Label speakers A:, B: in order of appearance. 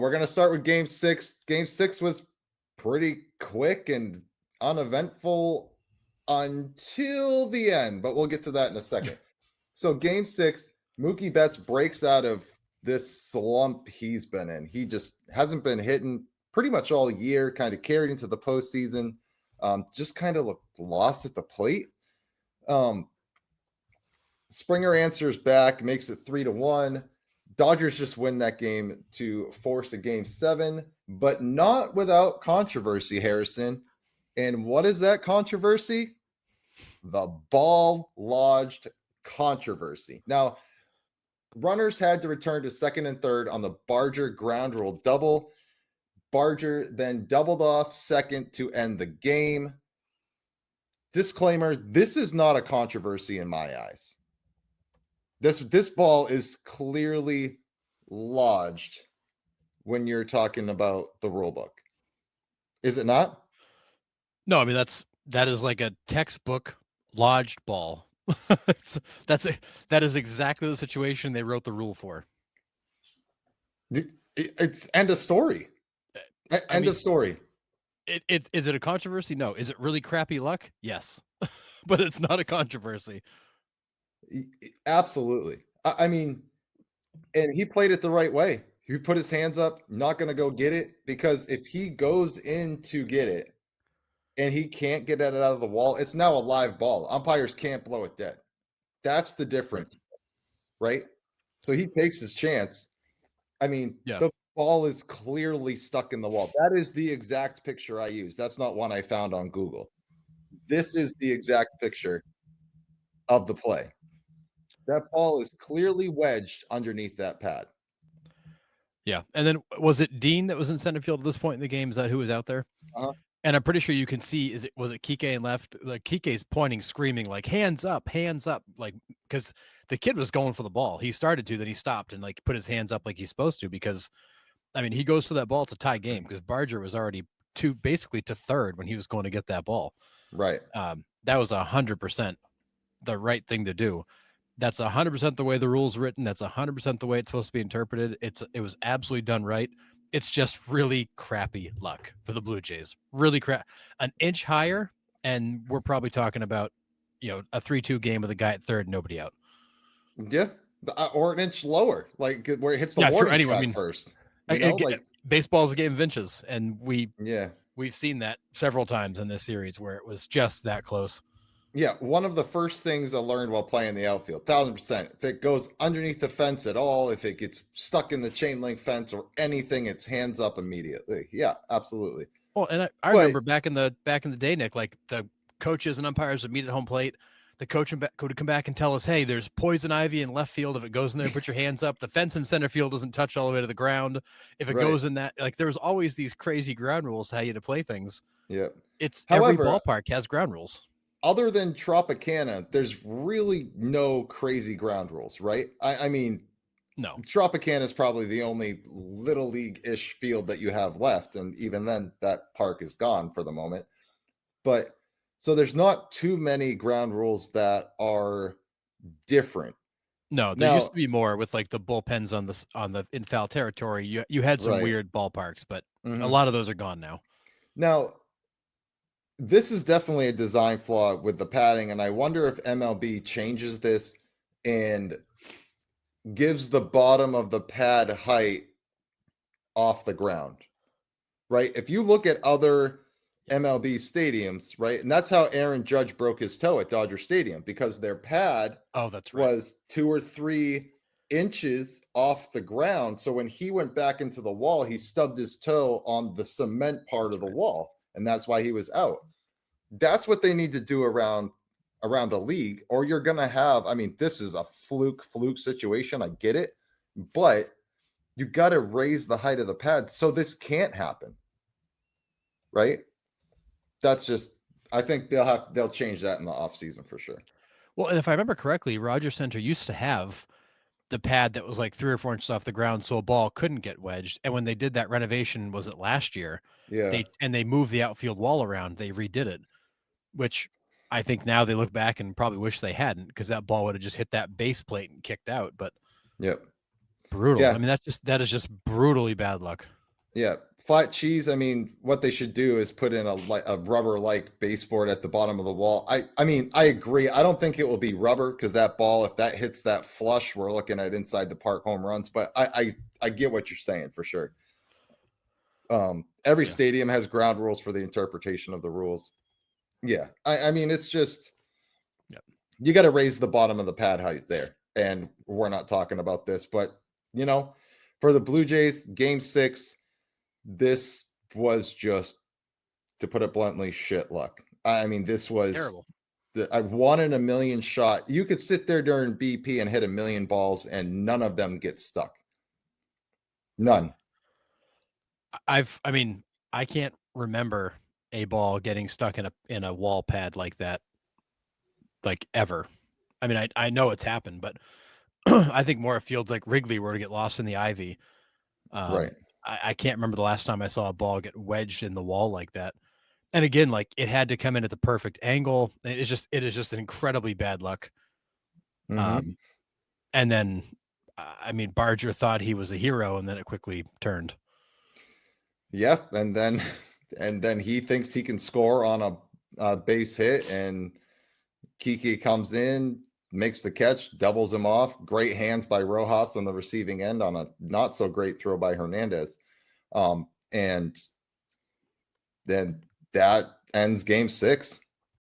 A: we're gonna start with game 6. Game 6 was pretty quick and uneventful until the end, but we'll get to that in a second. So game 6, Mookie Betts breaks out of this slump he's been in. He just hasn't been hitting pretty much all year, kind of carried into the postseason. Just kind of lost at the plate. Um, Springer answers back, makes it 3-1. Dodgers just win that game to force a game 7, but not without controversy, Harrison. And what is that controversy? The ball lodged controversy. Now, runners had to return to second and third on the Barger ground rule double. Barger then doubled off second to end the game. Disclaimer, this is not a controversy in my eyes. This ball is clearly lodged when you're talking about the rule book. Is it not?
B: No, I mean that is like a textbook lodged ball. That is exactly the situation they wrote the rule for.
A: It's end of story. End of story.
B: Is it a controversy? No. Is it really crappy luck? Yes. But it's not a controversy.
A: Absolutely. I mean, and he played it the right way. He put his hands up, not going to go get it, because if he goes in to get it and he can't get it out of the wall, it's now a live ball. Umpires can't blow it dead. That's the difference, right? So he takes his chance. I mean, the ball is clearly stuck in the wall. That is the exact picture I use. That's not one I found on Google. This is the exact picture of the play. That ball is clearly wedged underneath that pad.
B: Yeah. And then was it Dean that was in center field at this point in the game? Is that who was out there?
A: Uh-huh.
B: And I'm pretty sure you can see, was it Kike and left? Like Kike's pointing, screaming, like, hands up, like, because the kid was going for the ball. He started to, then he stopped and like put his hands up like he's supposed to, because I mean, he goes for that ball to tie game because Barger was already basically to third when he was going to get that ball.
A: Right.
B: That was 100% the right thing to do. That's 100% the way the rule's written. That's 100% the way it's supposed to be interpreted. It was absolutely done right. It's just really crappy luck for the Blue Jays. Really crap. An inch higher, and we're probably talking about, a 3-2 game with a guy at third, nobody out.
A: Yeah, or an inch lower, like where it hits the warning track first.
B: Baseball's a game of inches, and we've seen that several times in this series where it was just that close.
A: Yeah, one of the first things I learned while playing the outfield, 1,000%. If it goes underneath the fence at all, if it gets stuck in the chain link fence or anything, it's hands up immediately. Yeah, absolutely.
B: Well, and I remember back in the day, Nick, like the coaches and umpires would meet at home plate. The coach would come back and tell us, hey, there's poison ivy in left field. If it goes in there, put your hands up. The fence in center field doesn't touch all the way to the ground. If it goes in that, like, there's always these crazy ground rules how you to play things.
A: Yeah.
B: Every ballpark has ground rules.
A: Other than Tropicana, there's really no crazy ground rules, right? I mean,
B: no.
A: Tropicana is probably the only little league-ish field that you have left, and even then, that park is gone for the moment. But so there's not too many ground rules that are different.
B: No, there used to be more with like the bullpens on the in foul territory. You had some weird ballparks, but a lot of those are gone now.
A: Now, this is definitely a design flaw with the padding, and I wonder if MLB changes this and gives the bottom of the pad height off the ground, right? If you look at other MLB stadiums, right, and that's how Aaron Judge broke his toe at Dodger Stadium, because their pad was 2 or 3 inches off the ground. So when he went back into the wall, he stubbed his toe on the cement part of the wall, and that's why he was out. That's what they need to do around the league, or you're going to have, I mean, this is a fluke situation. I get it, but you got to raise the height of the pad so this can't happen. Right? That's just, I think they'll change that in the offseason for sure.
B: Well, and if I remember correctly, Rogers Center used to have the pad that was like 3 or 4 inches off the ground so a ball couldn't get wedged. And when they did that renovation, was it last year?
A: Yeah.
B: They moved the outfield wall around, they redid it, which I think now they look back and probably wish they hadn't, because that ball would have just hit that base plate and kicked out. But
A: yep.
B: brutal.
A: Yeah.
B: I mean, that is just brutally bad luck.
A: Yeah, flat cheese. I mean, what they should do is put in a rubber like baseboard at the bottom of the wall. I mean, I agree. I don't think it will be rubber because that ball, if that hits that flush, we're looking at inside the park home runs. But I get what you're saying for sure. Every
B: Yeah.
A: stadium has ground rules for the interpretation of the rules. Yeah, I mean, it's just
B: Yep.
A: you got to raise the bottom of the pad height there, and we're not talking about this, but you know, for the Blue Jays, Game 6, this was just, to put it bluntly, shit luck. I mean, this was
B: Terrible.
A: a 1 in a million shot. You could sit there during BP and hit a million balls, and none of them get stuck. None.
B: I mean, I can't remember a ball getting stuck in a wall pad like that, like ever. I mean, I know it's happened, but I think more of fields like Wrigley were to get lost in the ivy.
A: Right.
B: I can't remember the last time I saw a ball get wedged in the wall like that. And again, like it had to come in at the perfect angle. It is just an incredibly bad luck.
A: Mm-hmm.
B: Um, and then, I mean, Barger thought he was a hero, and then it quickly turned.
A: Yep. And then he thinks he can score on a base hit, and Kiki comes in, makes the catch, doubles him off. Great hands by Rojas on the receiving end on a not so great throw by Hernandez. And then that ends Game 6.